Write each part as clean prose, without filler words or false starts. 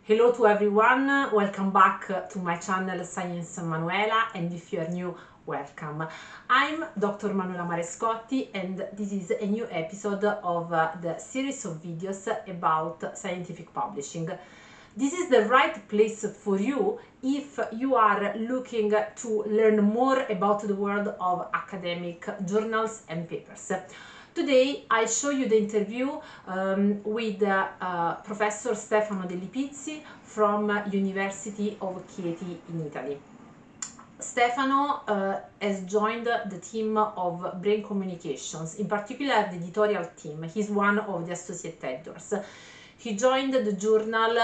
Hello to everyone, welcome back to my channel Science.manuela, and if you are new, welcome. I'm Dr. Manuela Marescotti and this is a new episode of the series of videos about scientific publishing. This is the right place for you if you are looking to learn more about the world of academic journals and papers. Today I show you the interview with Professor Stefano Delli Pizzi from University of Chieti in Italy. Stefano has joined the team of Brain Communications, in particular the editorial team. He's one of the associate editors. He joined the journal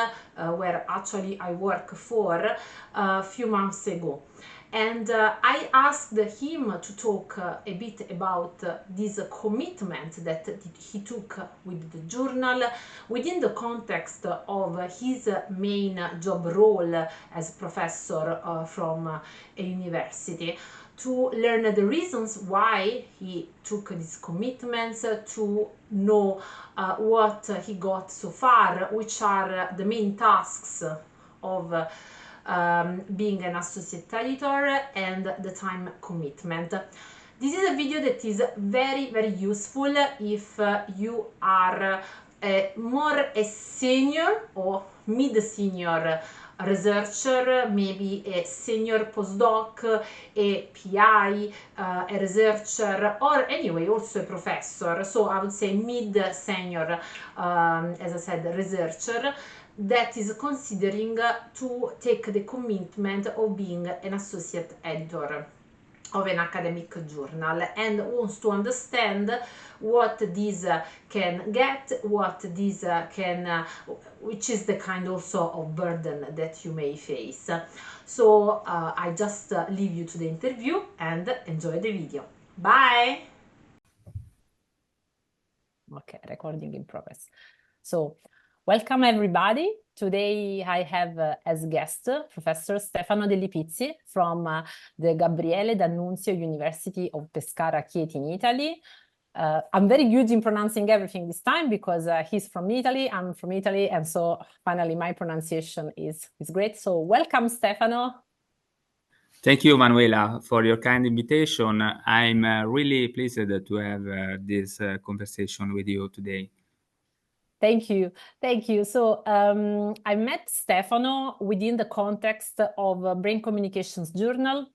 where actually I work for a few months ago. And I asked him to talk a bit about this commitment that he took with the journal within the context of his main job role as professor from a university, to learn the reasons why he took these commitments, to know what he got so far, which are the main tasks of being an associate editor, and the time commitment. This is a video that is very useful if you are more a senior or mid-senior researcher, maybe a senior postdoc, a PI, a researcher, or anyway also a professor. So I would say mid-senior, as I said, researcher that is considering to take the commitment of being an associate editor of an academic journal and wants to understand what this can get, what this can, which is the kind also of burden that you may face. So I just leave you to the interview and enjoy the video. Bye! Okay, recording in progress. So, welcome everybody. Today I have as guest Professor Stefano Delli Pizzi from the Gabriele D'Annunzio University of Pescara, Chieti in Italy. I'm very good in pronouncing everything this time because he's from Italy, I'm from Italy, and so finally my pronunciation is great. So welcome, Stefano. Thank you, Manuela, for your kind invitation. I'm really pleased to have this conversation with you today. Thank you. Thank you. So I met Stefano within the context of Brain Communications Journal,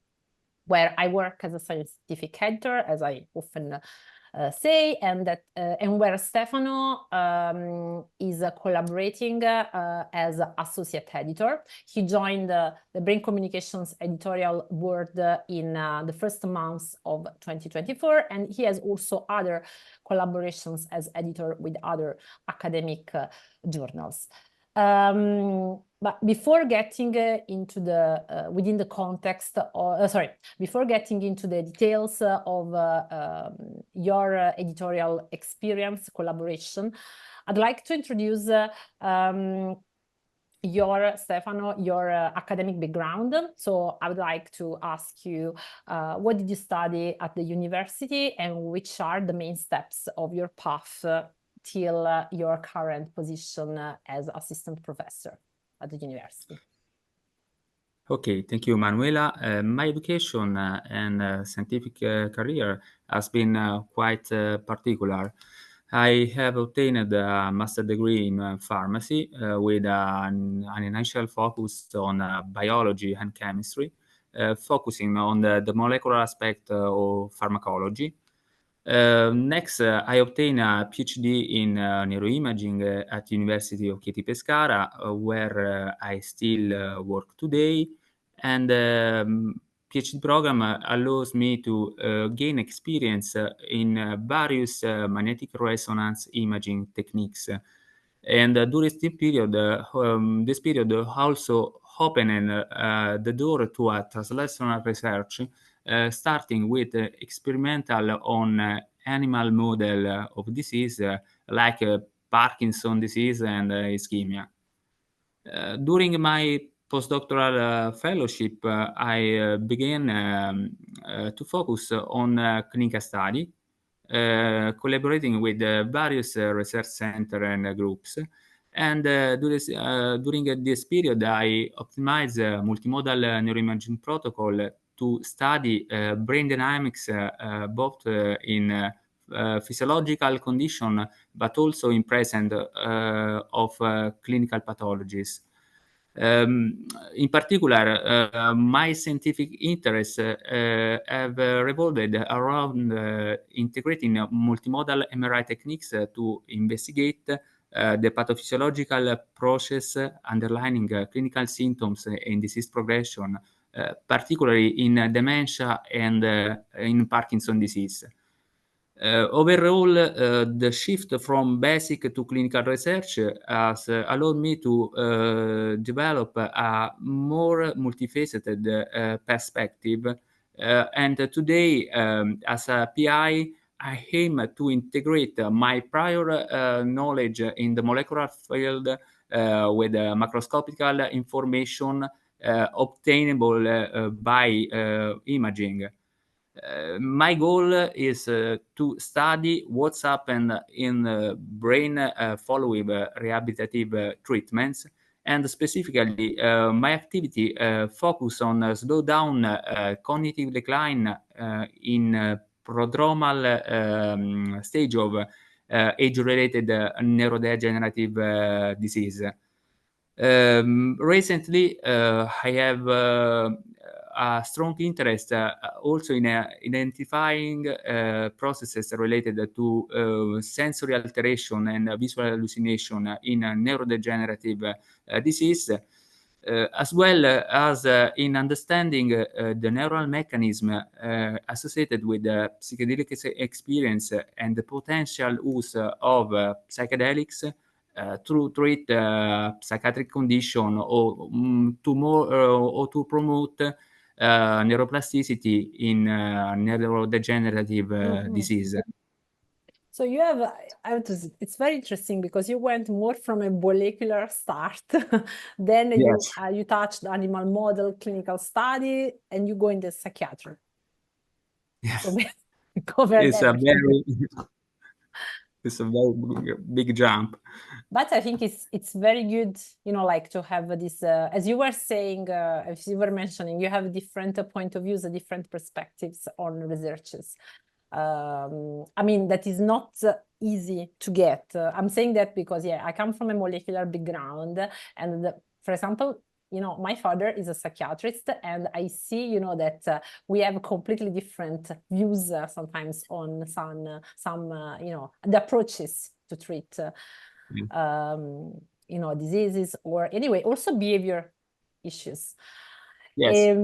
where I work as a scientific editor, as I often say, and where Stefano is collaborating as associate editor. He joined the Brain Communications Editorial Board in the first months of 2024, and he has also other collaborations as editor with other academic journals. But before getting into the within the context, before getting into the details of your editorial experience, collaboration, I'd like to introduce Stefano, your academic background. So I would like to ask you, what did you study at the university, and which are the main steps of your path till your current position as assistant professor at the university? Okay, thank you, Manuela. My education and scientific career has been quite particular. I have obtained a master's degree in pharmacy with an initial focus on biology and chemistry, focusing on the molecular aspect of pharmacology. Next, I obtained a PhD in neuroimaging at University of Chieti Pescara, where I still work today. And PhD program allows me to gain experience in various magnetic resonance imaging techniques. And during this period also opened the door to a translational research, starting with experimental on animal model of disease like Parkinson disease and ischemia. During my postdoctoral fellowship, I began to focus on clinical study, collaborating with various research centers and groups. And during this period, I optimized multimodal neuroimaging protocol to study brain dynamics, both in physiological condition, but also in presence of clinical pathologies. In particular, my scientific interests have revolved around integrating multimodal MRI techniques to investigate the pathophysiological process underlying clinical symptoms and disease progression, particularly in dementia and in Parkinson's disease. Overall, the shift from basic to clinical research has allowed me to develop a more multifaceted perspective. And today, as a PI, I aim to integrate my prior knowledge in the molecular field with macroscopical information obtainable by imaging. My goal is to study what's happened in brain following rehabilitative treatments, and specifically my activity focus on slow down cognitive decline in prodromal stage of age-related neurodegenerative disease. Recently, I have a strong interest also in identifying processes related to sensory alteration and visual hallucination in neurodegenerative disease, as well as in understanding the neural mechanism associated with psychedelic experience and the potential use of psychedelics to treat psychiatric condition or to promote neuroplasticity in neurodegenerative disease. So you have, it's very interesting because you went more from a molecular start, then Yes. you touched animal model, clinical study, and you go into psychiatry. Yes. So covered everything. It's a very big jump. But I think it's very good, like to have this, as you were saying, as you were mentioning, you have different point of views, different perspectives on researches. I mean, that is not easy to get. I'm saying that because, I come from a molecular background, and for example, my father is a psychiatrist, and I see, that we have completely different views sometimes on some the approaches to treat, diseases, or anyway, also behavior issues. Yes.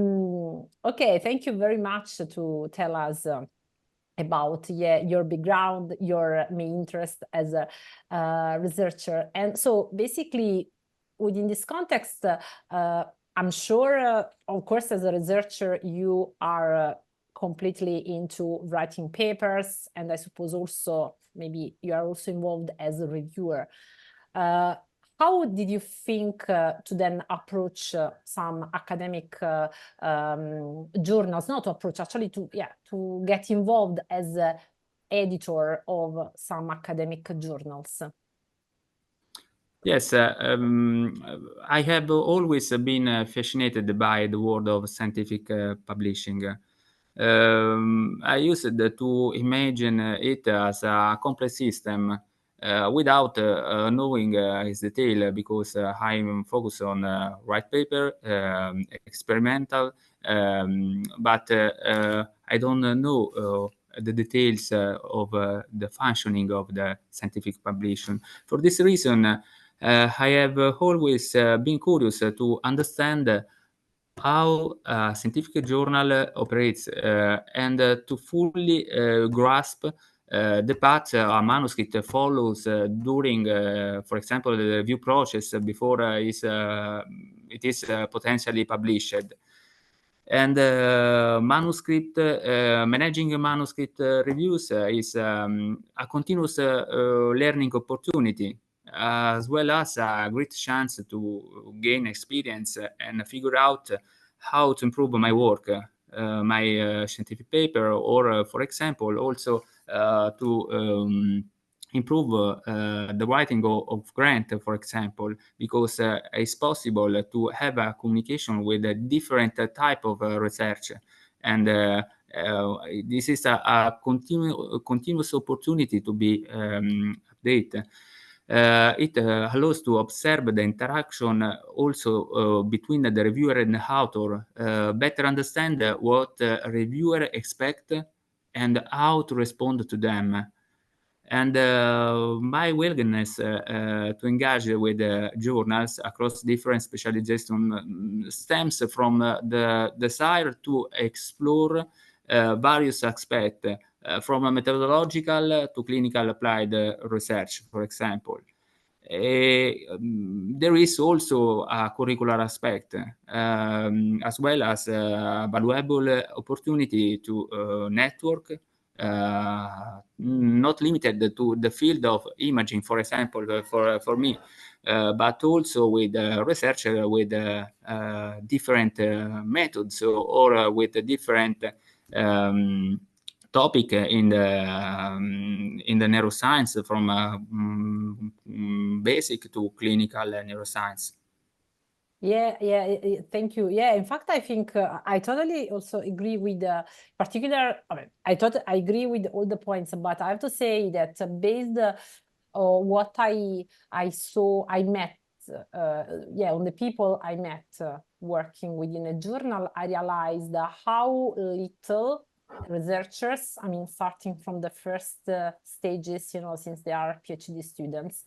Okay, thank you very much to tell us about your background, your main interest as a researcher. And so basically, within this context, I'm sure, of course, as a researcher, you are completely into writing papers, and I suppose also maybe you are also involved as a reviewer. How did you think to then approach some academic journals? Not to approach, actually to get involved as an editor of some academic journals? Yes, I have always been fascinated by the world of scientific publishing. I used to imagine it as a complex system without knowing its detail, because I'm focused on write paper, experimental, but I don't know the details of the functioning of the scientific publication. For this reason, I have always been curious to understand how a scientific journal operates and to fully grasp the path a manuscript follows during, for example, the review process before it is potentially published. And managing manuscript reviews is a continuous learning opportunity, as well as a great chance to gain experience and figure out how to improve my work, my scientific paper, or, for example, also to improve the writing of grant, for example, because it's possible to have a communication with a different type of research. And this is a continuous opportunity to be updated. It allows to observe the interaction also between the reviewer and the author, better understand what reviewer expect and how to respond to them. And my willingness to engage with journals across different specialization stems from the desire to explore various aspects, from a methodological to clinical applied research, for example. There is also a curricular aspect, as well as a valuable opportunity to network, not limited to the field of imaging, for example, for me, but also with researchers with different methods or with different topic in the neuroscience, from basic to clinical neuroscience. Yeah, thank you. Yeah, in fact, I think I totally also agree with particular. I agree with all the points, but I have to say that based on what I saw, I met, on the people I met working within a journal, I realized how little researchers, I mean, starting from the first stages, since they are PhD students,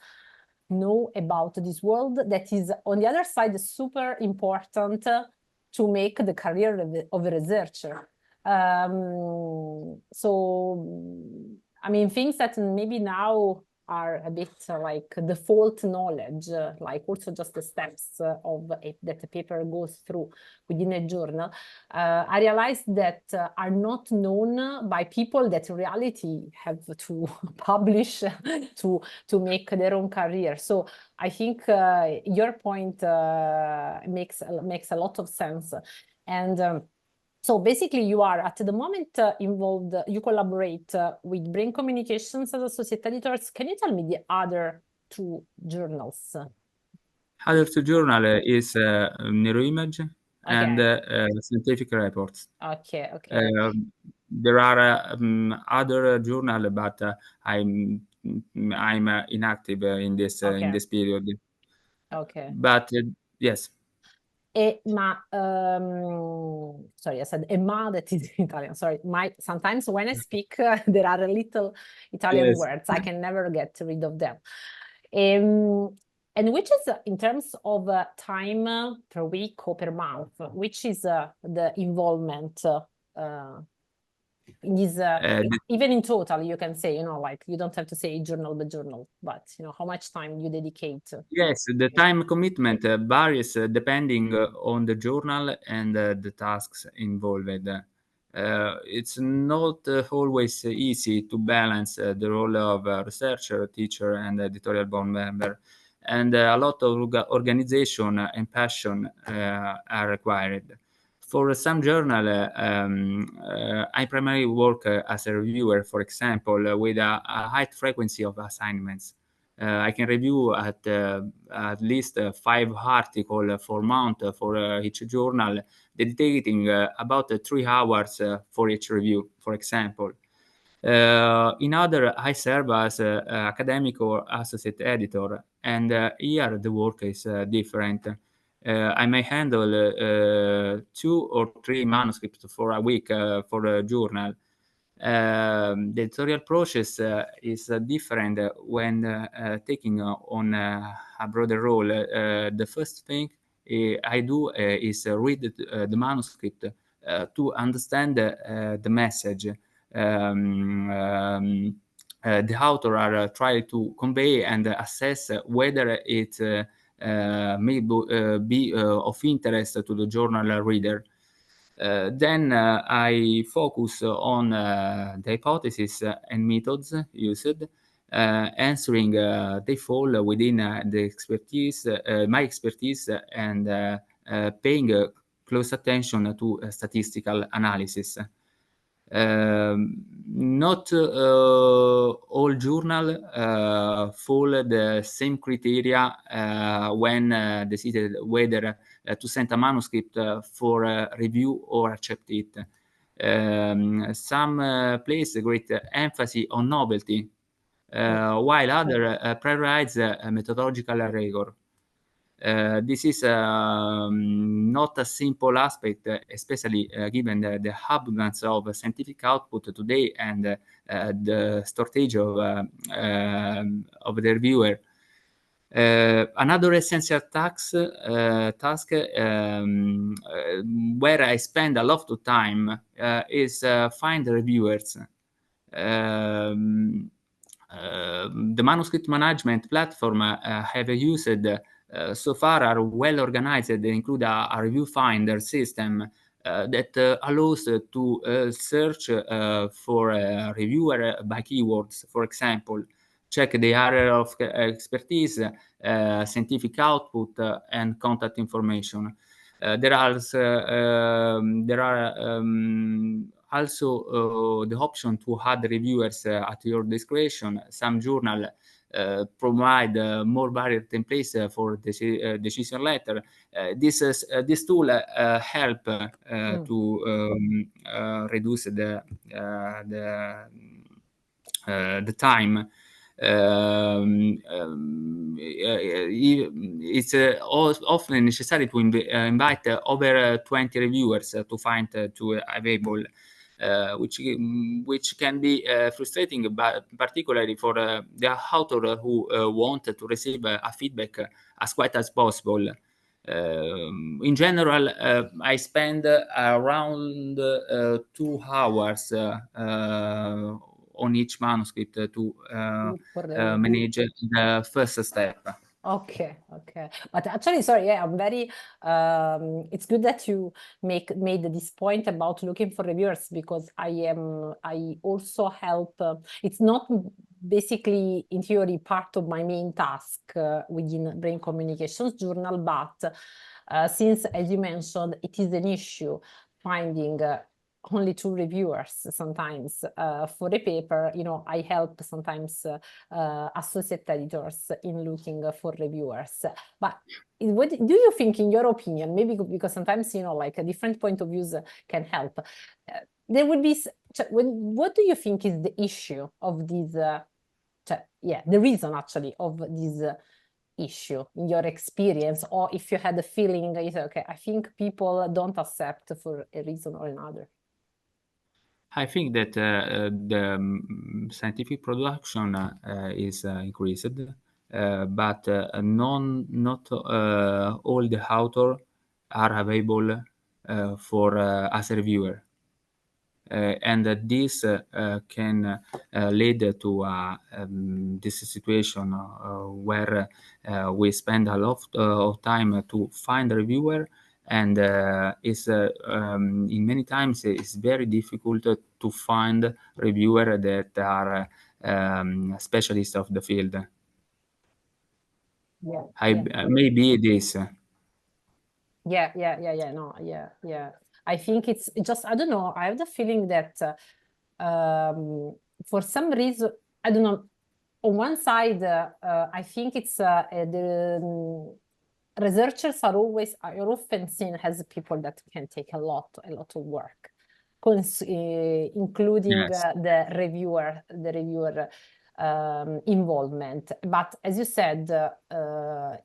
know about this world that is, on the other side, super important to make the career of a researcher. So, I mean, things that maybe now are a bit like default knowledge, like also just the steps of that the paper goes through within a journal, I realized that are not known by people that in reality have to publish to make their own career. So I think your point makes a lot of sense. And so basically, you are at the moment involved, you collaborate with Brain Communications as associate editors. Can you tell me the other two journals? Other two journal is Neuroimage and Scientific Reports. Okay. There are other journal, but I'm inactive in this period. Okay. But yes. Sorry, I said ma, that is Italian. Sorry, sometimes when I speak, there are little Italian words. I can never get rid of them. And which is, in terms of time per week or per month, which is the involvement is even in total, you can say, like you don't have to say journal by journal, but how much time you dedicate. Yes, the time commitment varies depending on the journal and the tasks involved. It's not always easy to balance the role of researcher, teacher, and editorial board member, and a lot of organization and passion are required. For some journal, I primarily work as a reviewer, for example, with a high frequency of assignments. I can review at least 5 articles for month for each journal, dedicating about 3 hours for each review, for example. In other, I serve as academic or associate editor, and here the work is different. I may handle 2 or 3 manuscripts for a week for a journal. The editorial process is different when taking on a broader role. The first thing I do is read the manuscript to understand the message the author are trying to convey and assess whether it may be of interest to the journal reader. Then I focus on the hypothesis and methods used, answering they fall within the expertise, my expertise, and paying close attention to statistical analysis. Not all journals follow the same criteria when decided whether to send a manuscript for review or accept it. Some place great emphasis on novelty, while others prioritize methodological rigor. This is not a simple aspect, especially given the abundance of scientific output today and the shortage of the reviewer. Another essential task where I spend a lot of time is find reviewers. The manuscript management platform have used so far are well organized. They include a review finder system that allows to search for a reviewer by keywords, for example, check the area of expertise, scientific output, and contact information. There are also the option to add reviewers at your discretion. Some journals provide more varied templates for decision letter. This tool help to reduce the time. It's often necessary to invite over 20 reviewers to find two available. Which can be frustrating, but particularly for the author who want to receive a feedback as quick as possible. In general, I spend around 2 hours on each manuscript to manage the first step. Okay. But actually, sorry, yeah, I'm very, it's good that you made this point about looking for reviewers, because I also help, it's not basically in theory part of my main task within Brain Communications Journal, but since, as you mentioned, it is an issue finding only 2 reviewers sometimes for a paper, I help sometimes associate editors in looking for reviewers. But what do you think, in your opinion, maybe because sometimes, like a different point of views can help, there would be, what do you think is the issue of this, the reason actually of this issue in your experience, or if you had a feeling, you say, okay, I think people don't accept for a reason or another? I think that the scientific production is increased, but not all the authors are available for as a reviewer. And this can lead to this situation where we spend a lot of time to find a reviewer, and in many times it's very difficult to find reviewers that are specialists of the field. Maybe this. I think it's just, I don't know, I have the feeling that for some reason, I don't know, on one side, I think it's the researchers are often seen as people that can take a lot of work, including the reviewer involvement. But as you said,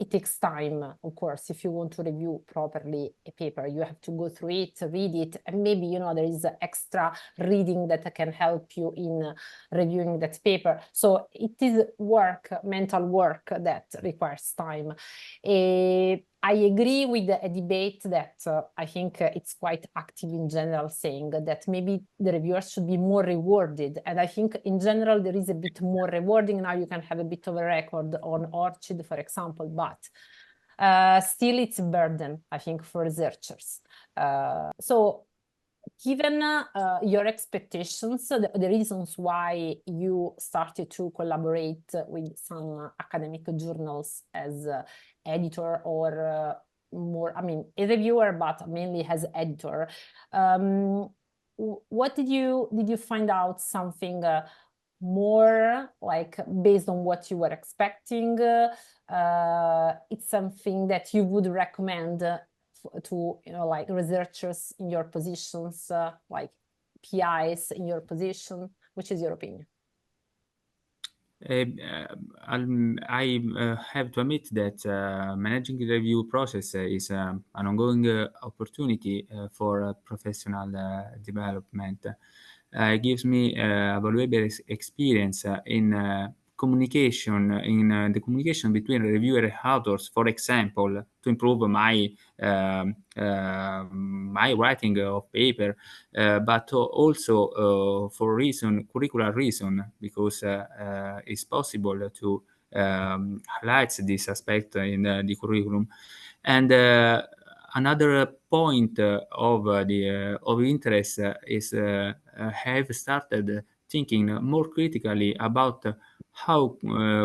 it takes time, of course. If you want to review properly a paper, you have to go through it, read it, and maybe there is extra reading that can help you in reviewing that paper. So it is mental work that requires time. I agree with a debate that I think it's quite active in general, saying that maybe the reviewers should be more rewarded. And I think in general, there is a bit more rewarding. Now you can have a bit of a record on Orchid, for example, but still it's a burden, I think, for researchers. So given your expectations, the reasons why you started to collaborate with some academic journals as editor, or more, I mean, a reviewer, but mainly as editor, what did you find out something more like based on what you were expecting? It's something that you would recommend to like researchers in your positions, like PIs in your position. Which is your opinion? I have to admit that managing the review process is an ongoing opportunity for professional development. It gives me a valuable experience in communication, in the communication between reviewer and authors, for example, to improve my my writing of paper, but also for curricular reason, because it's possible to highlight this aspect in the curriculum. And another point of interest is have started thinking more critically about how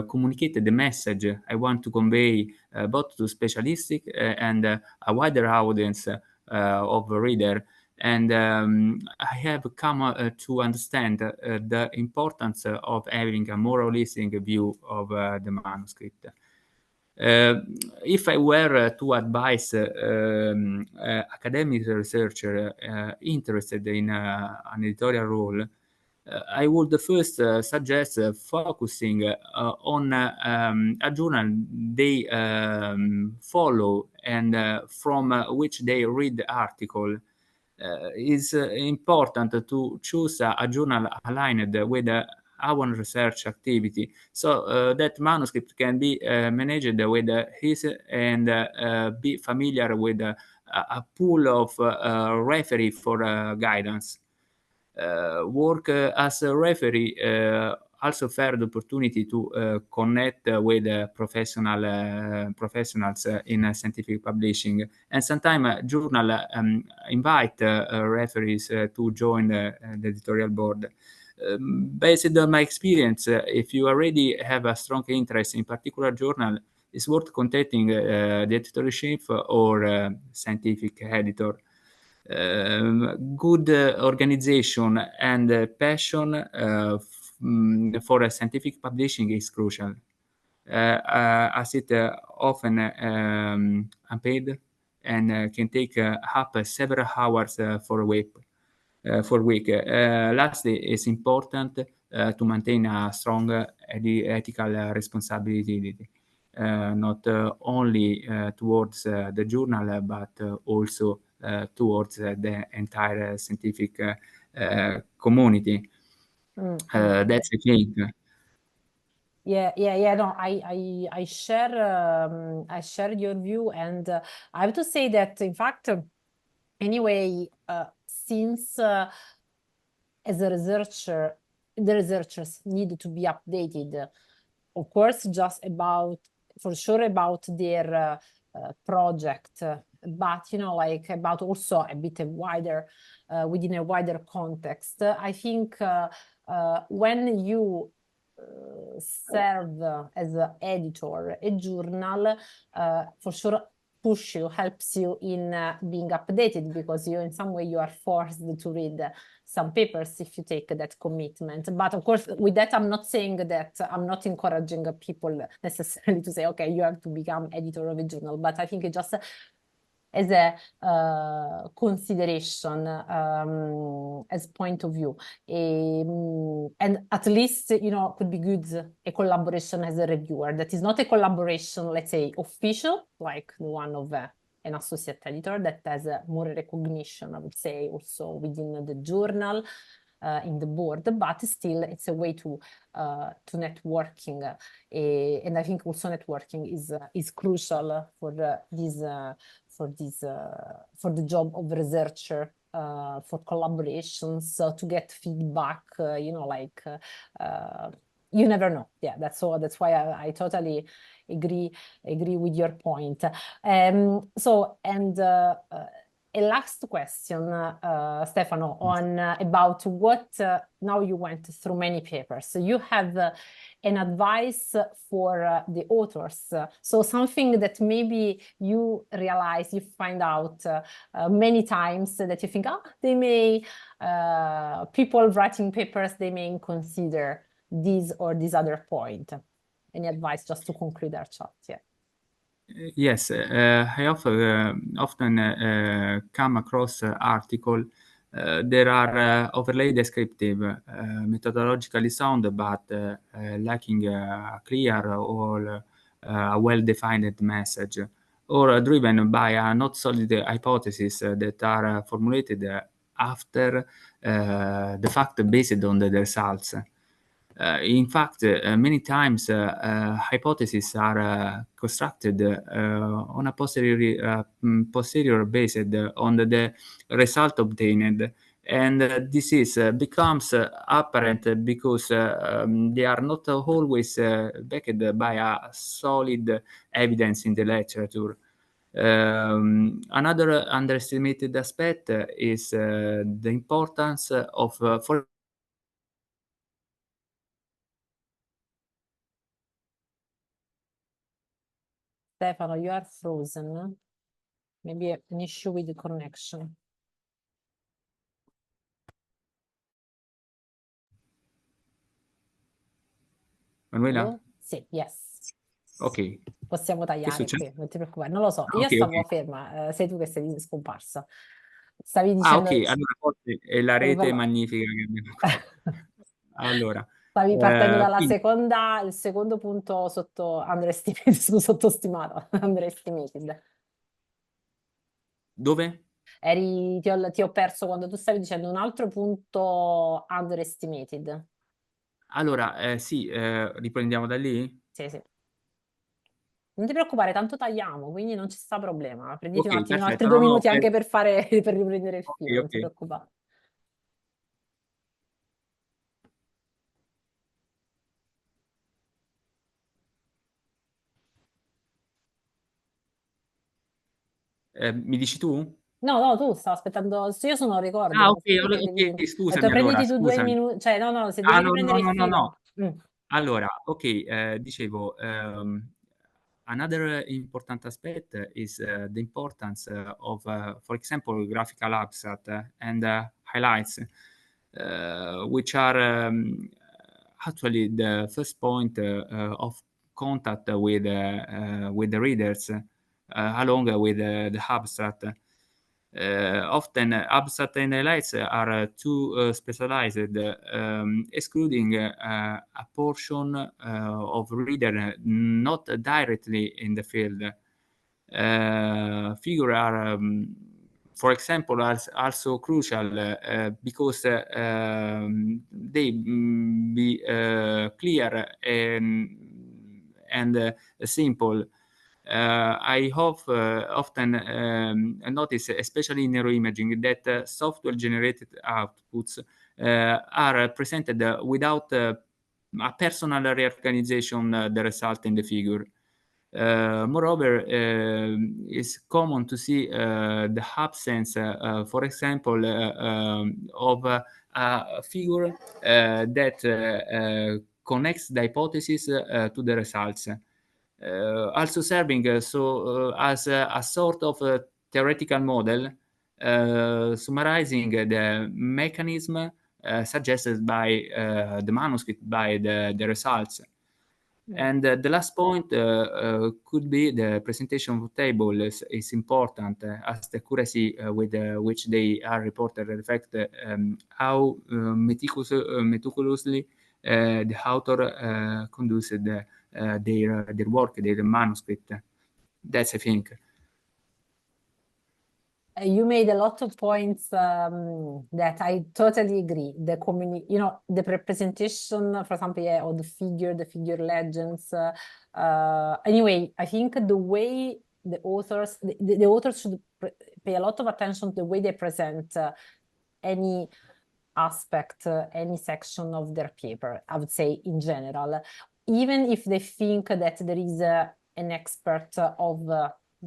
communicate the message I want to convey both to specialistic and a wider audience of reader. And I have come to understand the importance of having a more holistic view of the manuscript. If I were to advise academic researcher interested in an editorial role, I would first suggest focusing on a journal they follow and from which they read the article. It's important to choose a journal aligned with our research activity, so that manuscript can be managed with his and be familiar with a pool of referee for guidance. Work as a referee also offer the opportunity to connect with professionals in scientific publishing, and sometimes journal invite referees to join the editorial board. Based on my experience, if you already have a strong interest in particular journal, it's worth contacting the editor-in-chief or scientific editor. Good organization and passion for scientific publishing is crucial, as it often unpaid and can take up several hours for a week. Lastly, it's important to maintain a strong ethical responsibility, not only towards the journal, but also towards the entire scientific community. That's the thing. Yeah. No, I share your view, and I have to say that in fact, anyway, since as a researcher, the researchers need to be updated, of course, just about for sure about their project, but like about also a bit wider within a wider context. I think when you serve as an editor, a journal, for sure helps you in being updated, because you in some way you are forced to read some papers if you take that commitment. But of course, with that, I'm not saying that I'm not encouraging people necessarily to say, okay, you have to become editor of a journal, but I think it just as a consideration, as point of view. And at least, could be good a collaboration as a reviewer. That is not a collaboration, let's say, official, like the one of an associate editor that has more recognition, I would say, also within the journal, in the board, but still it's a way to networking, and I think also networking is crucial for the job of researcher, for collaborations, to get feedback, you never know. Yeah, that's why I totally agree with your point. a last question, Stefano, on about what now you went through many papers. So you have an advice for the authors. So something that maybe you realize, you find out many times that you think, they may, people writing papers, they may consider this or this other point. Any advice just to conclude our chat? Yeah. Yes, I often come across articles that are overly descriptive, methodologically sound, but lacking a clear or a well-defined message, or driven by a not solid hypothesis that are formulated after the fact based on the results. In fact, many times hypotheses are constructed on a posterior based on the result obtained, and this is becomes apparent because they are not always backed by a solid evidence in the literature. Another underestimated aspect is the importance of, for Stefano, you are frozen. Maybe an issue with the connection. Manuela? Hello? Sì, yes. Ok. Possiamo tagliare qui, non ti preoccupare. Non lo so, io Ok, stavo ok. ferma, sei tu che sei scomparsa. Stavi Ah, dicendo... ok, allora forse è la stavi rete parla- magnifica che abbiamo qua. Allora, Stavi partendo dalla quindi seconda, il secondo punto sotto underestimated, sottostimato, underestimated. dove? Ti ho perso quando tu stavi dicendo un altro punto underestimated. Allora, sì, riprendiamo da lì? Sì, sì. Non ti preoccupare, tanto tagliamo, quindi non ci sta problema. Prenditi un Ok, attimo altri perfetto. 2 No, no, minuti anche per fare, per riprendere il ok, filo, non ti ok. preoccupare. Mi dici tu? No, no, tu stavo aspettando, io sono ricordi, Ah, non ok, so perché devi... ok, Ho detto scusami allora, prenditi tu 2 scusami. minuti, cioè no, no, se Ah, devi no, no, riprendere il no, no, no. filo. Allora, ok, dicevo, another important aspect is the importance of, for example, graphical abstract and highlights, which are actually the first point of contact with the readers, along with the abstract. Often abstract and highlights are too specialized, excluding a portion of reader not directly in the field. Figure are, for example, are also crucial because they be clear and simple. I have often noticed, especially in neuroimaging, that software-generated outputs are presented without a personal reorganization the result in the figure. Moreover, it's common to see the absence, for example, of a figure that connects the hypothesis to the results. Also serving as a sort of theoretical model, summarizing the mechanism suggested by the manuscript, by the results. And the last point could be the presentation of table is important, as the accuracy with which they are reported reflect how meticulously the author conducted their work, their manuscript. That's, I think. You made a lot of points that I totally agree. The representation, for example, of the figure legends. Anyway, I think the way the authors should pay a lot of attention to the way they present any aspect, any section of their paper, I would say in general, even if they think that there is an expert of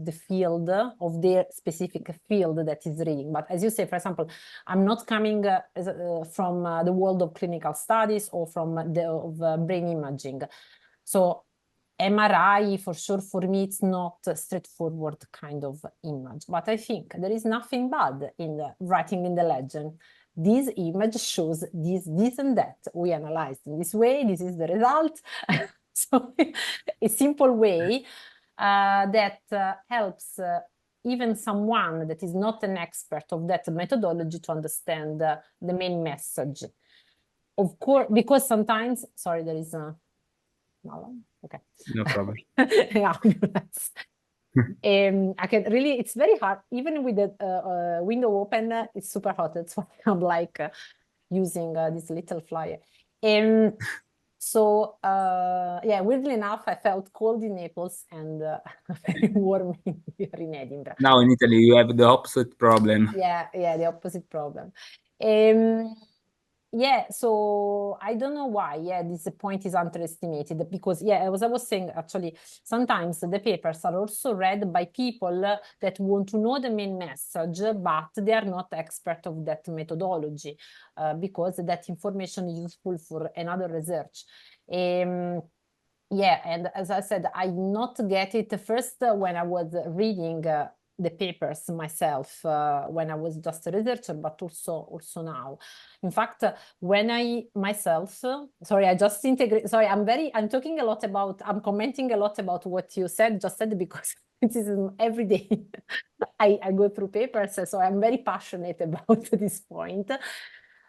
the field of their specific field that is reading. But as you say, for example, I'm not coming from the world of clinical studies or from the brain imaging. So MRI, for sure, for me, it's not a straightforward kind of image. But I think there is nothing bad in writing in the legend. This image shows this, and that. We analyzed in this way. This is the result. So a simple way that helps even someone that is not an expert of that methodology to understand the main message. Of course, because sometimes, sorry, there is a... Okay. No problem. Ambulance. I can really, it's very hard, even with the window open, it's super hot. That's why I'm like using this little flyer. So, yeah, weirdly enough, I felt cold in Naples and very warm here in Edinburgh. Now in Italy, you have the opposite problem. Yeah, the opposite problem. Yeah, so I don't know why, this point is underestimated because, as I was saying, actually, sometimes the papers are also read by people that want to know the main message, but they are not expert of that methodology because that information is useful for another research. Yeah, and as I said, I not get it first when I was reading the papers myself when I was just a researcher, but also now. In fact, when I myself, sorry, I just integrate, sorry, I'm talking a lot about, I'm commenting a lot about what you just said because it is every day I go through papers, so I'm very passionate about this point.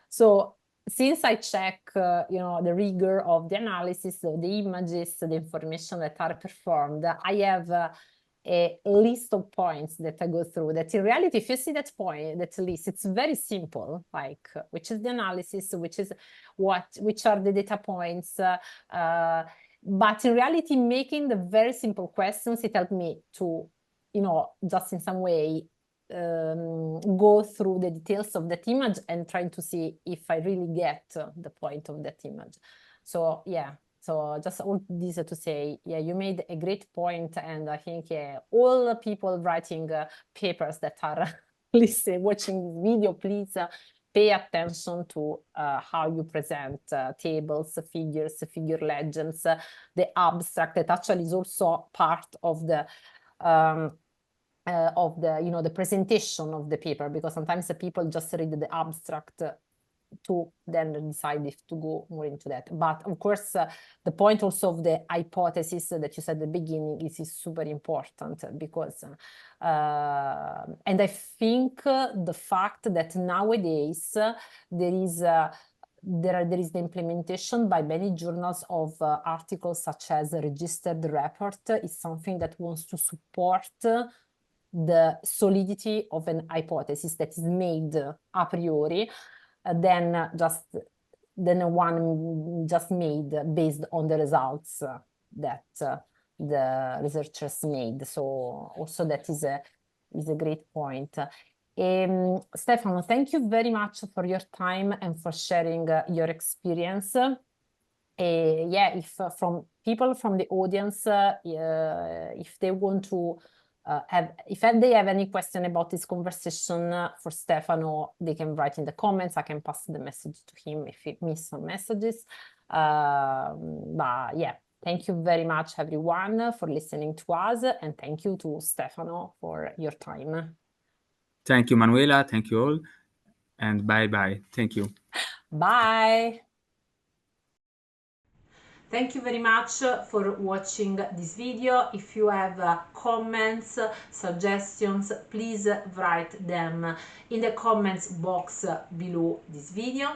So since I check, the rigor of the analysis of the images, the information that are performed, I have a list of points that I go through that in reality, if you see that list, it's very simple, like which is the analysis, which are the data points, but in reality, making the very simple questions, it helped me to, just in some way, go through the details of that image and trying to see if I really get the point of that image. So so just all this to say, you made a great point, and I think all people writing papers that are watching this video, please pay attention to how you present tables, figures, figure legends, the abstract that actually is also part of the the presentation of the paper, because sometimes the people just read the abstract to then decide if to go more into that. But of course, the point also of the hypothesis that you said at the beginning is super important because, and I think the fact that nowadays there is the implementation by many journals of articles such as a registered report is something that wants to support the solidity of an hypothesis that is made a priori than one just made based on the results that the researchers made. So also that is a great point. Stefano, thank you very much for your time and for sharing your experience. If from people from the audience, if they want to if they have any question about this conversation for Stefano, they can write in the comments. I can pass the message to him if he missed some messages. But thank you very much, everyone, for listening to us, and thank you to Stefano for your time. Thank you, Manuela. Thank you all, and bye-bye. Thank you. Bye. Thank you very much for watching this video. If you have comments, suggestions, please write them in the comments box below this video.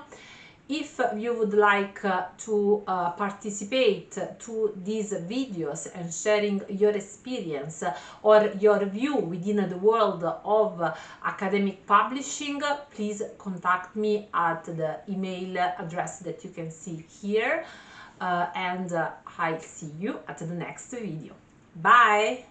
If you would like to participate to these videos and sharing your experience or your view within the world of academic publishing, please contact me at the email address that you can see here. And I'll see you at the next video. Bye!